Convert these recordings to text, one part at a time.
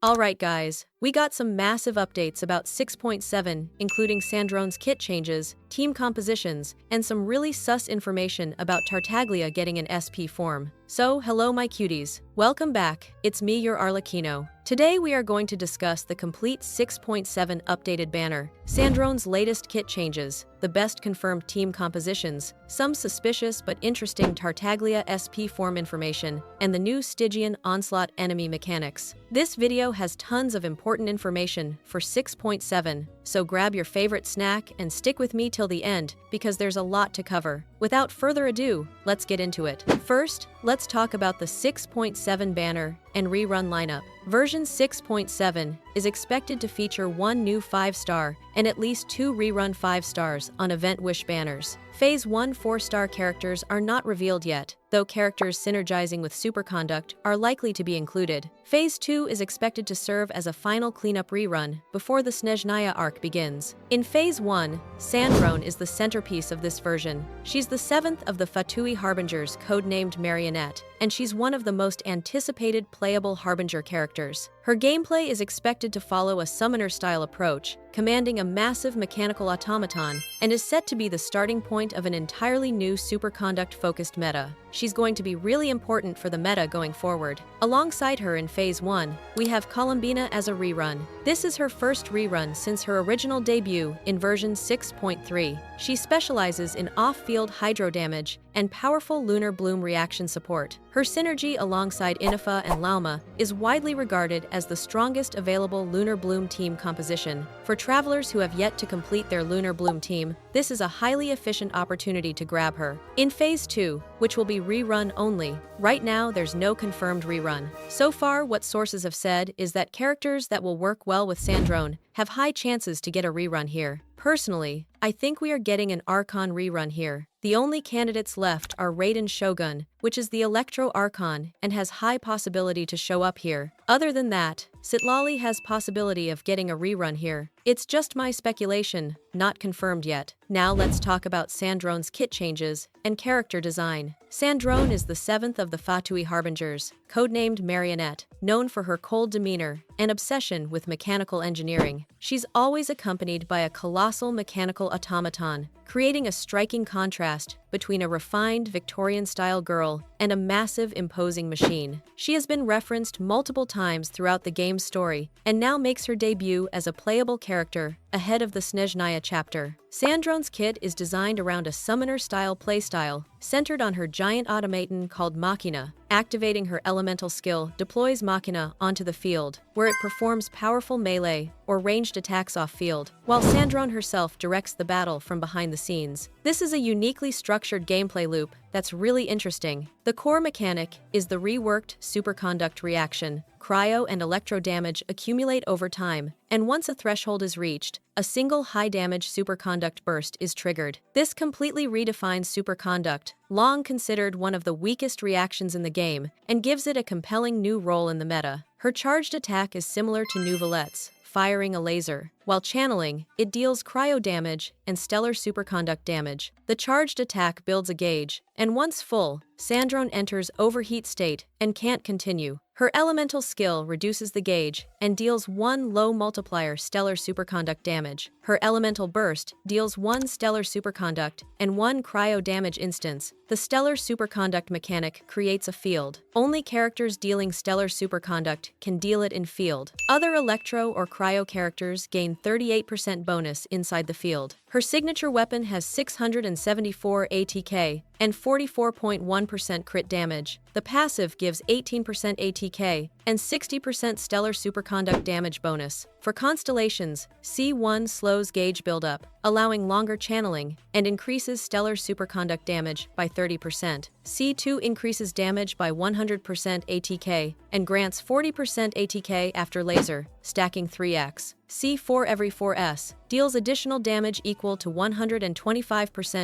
Alright guys, we got some massive updates about 6.7, including Sandrone's kit changes, team compositions, and some really sus information about Tartaglia getting an SP form. So, hello my cuties, welcome back, it's me your Arlecchino. Today we are going to discuss the complete 6.7 updated banner, Sandrone's latest kit changes, the best confirmed team compositions, some suspicious but interesting Tartaglia SP form information, and the new Stygian Onslaught enemy mechanics. This video has tons of important information for 6.7, so grab your favorite snack and stick with me till the end, because there's a lot to cover. Without further ado, let's get into it. First, let's talk about the 6.7 banner and rerun lineup. Version 6.7 is expected to feature one new 5-star and at least 2 rerun 5-stars on Event Wish banners. Phase 1 4-star characters are not revealed yet, though characters synergizing with Superconduct are likely to be included. Phase 2 is expected to serve as a final cleanup rerun before the Snezhnaya arc begins. In Phase 1, Sandrone is the centerpiece of this version. She's the 7th of the Fatui Harbingers, codenamed Marionette, and she's one of the most anticipated playable Harbinger characters. Her gameplay is expected to follow a summoner-style approach, commanding a massive mechanical automaton, and is set to be the starting point of an entirely new superconduct-focused meta. She's going to be really important for the meta going forward. Alongside her in Phase 1, we have Columbina as a rerun. This is her first rerun since her original debut in version 6.3. She specializes in off-field hydro damage and powerful lunar bloom reaction support. Her synergy alongside Inafa and Lauma is widely regarded as the strongest available lunar bloom team composition. For travelers who have yet to complete their lunar bloom team, this is a highly efficient opportunity to grab her. In Phase 2, which will be rerun only, right now there's no confirmed rerun. So far, what sources have said is that characters that will work well with Sandrone have high chances to get a rerun here. Personally, I think we are getting an Archon rerun here. The only candidates left are Raiden Shogun, which is the Electro Archon and has high possibility to show up here. Other than that, Citlali has possibility of getting a rerun here. It's just my speculation, not confirmed yet. Now let's talk about Sandrone's kit changes and character design. Sandrone is the 7th of the Fatui Harbingers, codenamed Marionette, known for her cold demeanor and obsession with mechanical engineering. She's always accompanied by a colossal mechanical automaton, creating a striking contrast between a refined Victorian-style girl and a massive, imposing machine. She has been referenced multiple times throughout the game's story, and now makes her debut as a playable character ahead of the Snezhnaya chapter. Sandrone's kit is designed around a summoner-style playstyle, centered on her giant automaton called Machina. Activating her elemental skill deploys Machina onto the field, where it performs powerful melee or ranged attacks off-field, while Sandrone herself directs the battle from behind the scenes. This is a uniquely structured gameplay loop that's really interesting. The core mechanic is the reworked superconduct reaction. Cryo and electro damage accumulate over time, and once a threshold is reached, a single high-damage superconduct burst is triggered. This completely redefines superconduct, long considered one of the weakest reactions in the game, and gives it a compelling new role in the meta. Her charged attack is similar to Nouvelette's, firing a laser. While channeling, it deals cryo damage and stellar superconduct damage. The charged attack builds a gauge, and once full, Sandrone enters overheat state and can't continue. Her elemental skill reduces the gauge and deals 1 low multiplier stellar superconduct damage. Her elemental burst deals 1 stellar superconduct and 1 cryo damage instance. The stellar superconduct mechanic creates a field. Only characters dealing stellar superconduct can deal it in field. Other electro or cryo characters gain 38% bonus inside the field. Her signature weapon has 674 ATK and 44.1% crit damage. The passive gives 18% ATK and 60% stellar superconduct damage bonus. For constellations, C1 slows gauge buildup, allowing longer channeling, and increases stellar superconduct damage by 30%. C2 increases damage by 100% ATK and grants 40% ATK after laser, stacking 3x. C4 every 4S deals additional damage equal to 125%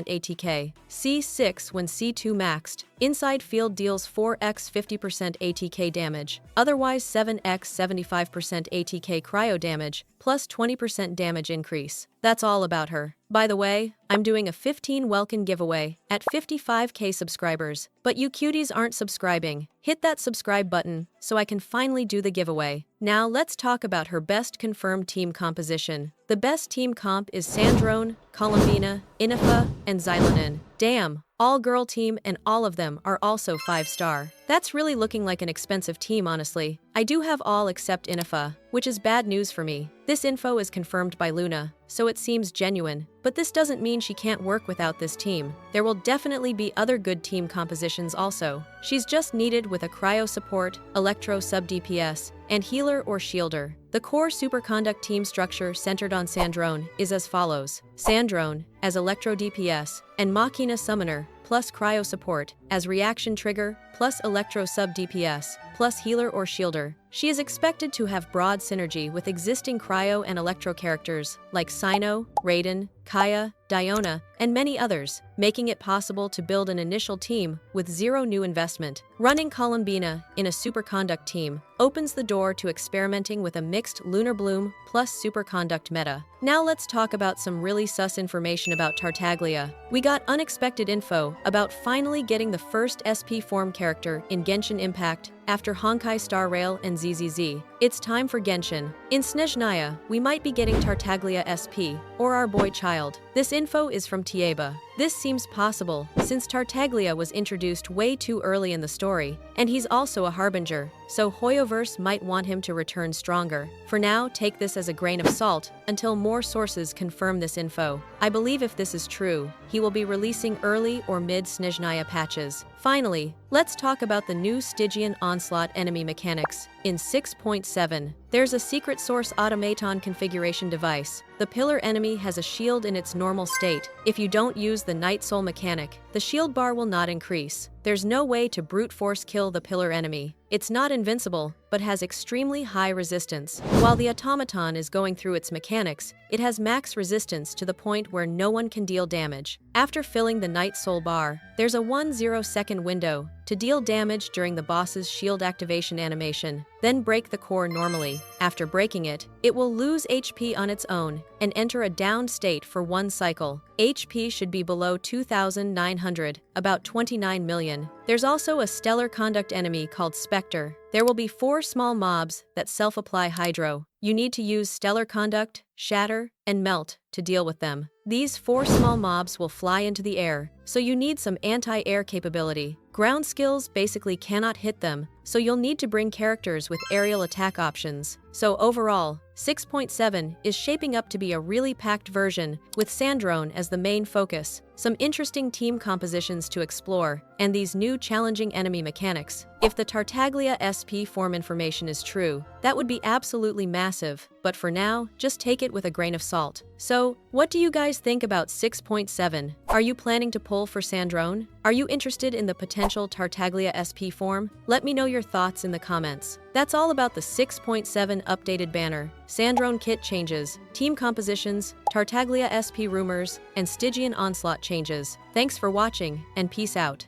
ATK. C6 when C2 maxed, inside field deals 4x 50% ATK damage, otherwise 7x 75% ATK cryo damage, plus 20% damage increase. That's all about her. By the way, I'm doing a 15 Welkin giveaway at 55k subscribers, but you cuties aren't subscribing. Hit that subscribe button so I can finally do the giveaway. Now let's talk about her best confirmed team composition. The best team comp is Sandrone, Columbina, Inifa, and Xylonin. Damn, all-girl team, and all of them are also 5-star. That's really looking like an expensive team, honestly. I do have all except Inifa, which is bad news for me. This info is confirmed by Luna, so it seems genuine. But this doesn't mean she can't work without this team. There will definitely be other good team compositions also. She's just needed with a cryo support, electro sub DPS, and healer or shielder. The core superconduct team structure centered on Sandrone is as follows. Sandrone as electro DPS and Machina summoner plus cryo support as reaction trigger plus electro sub DPS plus healer or shielder. She is expected to have broad synergy with existing cryo and electro characters like Sino, Raiden, Kaya, Diona, and many others, making it possible to build an initial team with zero new investment. Running Columbina in a superconduct team opens the door to experimenting with a mixed Lunar Bloom plus superconduct meta. Now let's talk about some really sus information about Tartaglia. We got unexpected info about finally getting the first SP form character in Genshin Impact after Honkai Star Rail and ZZZ. It's time for Genshin. In Snezhnaya, we might be getting Tartaglia SP, or our boy child. This info is from Tieba. This seems possible, since Tartaglia was introduced way too early in the story, and he's also a Harbinger, so Hoyoverse might want him to return stronger. For now, take this as a grain of salt, until more sources confirm this info. I believe if this is true, he will be releasing early or mid-Snezhnaya patches. Finally, let's talk about the new Stygian Onslaught enemy mechanics. In 6.7, there's a secret source automaton configuration device. The pillar enemy has a shield in its normal state. If you don't use the Night Soul mechanic, the shield bar will not increase. There's no way to brute force kill the pillar enemy. It's not invincible, but has extremely high resistance. While the automaton is going through its mechanics, it has max resistance to the point where no one can deal damage. After filling the Night Soul bar, there's a 10-second window to deal damage during the boss's shield activation animation. Then break the core normally. After breaking it, it will lose HP on its own and enter a downed state for 1 cycle. HP should be below 2,900, about 29 million. There's also a stellar conduct enemy called Spectre. There will be 4 small mobs that self-apply Hydro. You need to use Stellar Conduct, Shatter, and Melt to deal with them. These 4 small mobs will fly into the air, so you need some anti-air capability. Ground skills basically cannot hit them, so you'll need to bring characters with aerial attack options. So overall, 6.7 is shaping up to be a really packed version, with Sandrone as the main focus, some interesting team compositions to explore, and these new challenging enemy mechanics. If the Tartaglia SP form information is true, that would be absolutely massive, but for now, just take it with a grain of salt. So, what do you guys think about 6.7? Are you planning to pull for Sandrone? Are you interested in the potential Tartaglia SP form? Let me know your thoughts in the comments. That's all about the 6.7 updated banner, Sandrone kit changes, team compositions, Tartaglia SP rumors, and Stygian Onslaught changes. Thanks for watching, and peace out.